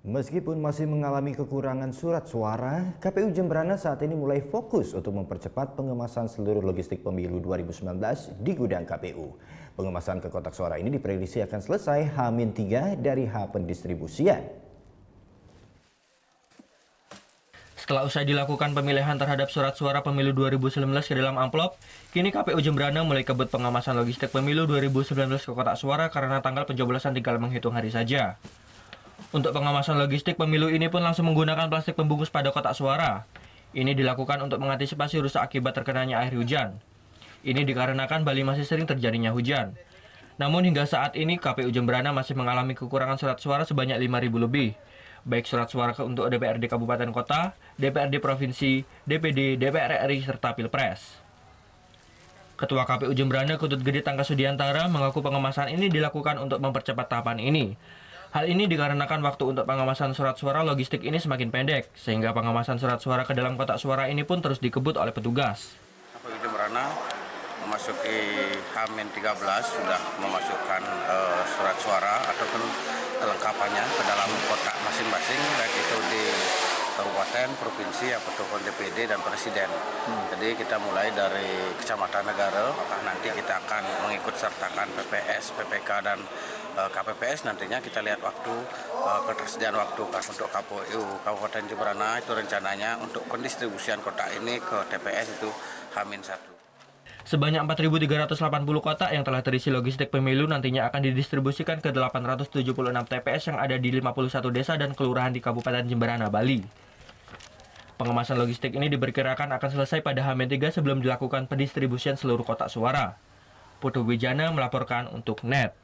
Meskipun masih mengalami kekurangan surat suara, KPU Jemberana saat ini mulai fokus untuk mempercepat pengemasan seluruh logistik pemilu 2019 di gudang KPU. Pengemasan ke kotak suara ini diprediksi akan selesai H-3 dari H pendistribusian. Setelah usai dilakukan pemilihan terhadap surat suara pemilu 2019 ke dalam amplop, kini KPU Jemberana mulai kebut pengemasan logistik pemilu 2019 ke kotak suara karena tanggal pencoblosan tinggal menghitung hari saja. Untuk pengemasan logistik pemilu ini pun langsung menggunakan plastik pembungkus pada kotak suara. Ini dilakukan untuk mengantisipasi rusak akibat terkenanya air hujan. Ini dikarenakan Bali masih sering terjadinya hujan. Namun hingga saat ini KPU Jemberana masih mengalami kekurangan surat suara sebanyak 5.000 lebih. Baik surat suara untuk DPRD Kabupaten Kota, DPRD Provinsi, DPD, DPR RI, serta Pilpres. Ketua KPU Jemberana Ketut Gede Tangka Sudiantara mengaku pengemasan ini dilakukan untuk mempercepat tahapan ini. Hal ini dikarenakan waktu untuk pengemasan surat suara logistik ini semakin pendek, sehingga pengemasan surat suara ke dalam kotak suara ini pun terus dikebut oleh petugas. KPU Jemberana memasuki H-13 sudah memasukkan surat suara ataupun kelengkapannya ke dalam kotak masing-masing, baik itu di kabupaten, provinsi, ataupun DPD dan presiden. Jadi kita mulai dari Kecamatan Negara, maka nanti kita akan mengikut sertakan PPS, PPK dan KPPS. Nantinya kita lihat waktu ketersediaan waktu untuk KPU Kabupaten Jemberana itu rencananya untuk pendistribusian kotak ini ke TPS itu H-1. Sebanyak 4.380 kotak yang telah terisi logistik pemilu nantinya akan didistribusikan ke 876 TPS yang ada di 51 desa dan kelurahan di Kabupaten Jemberana, Bali. Pengemasan logistik ini diperkirakan akan selesai pada H-3 sebelum dilakukan pendistribusian seluruh kotak suara. Putu Wijana melaporkan untuk NET.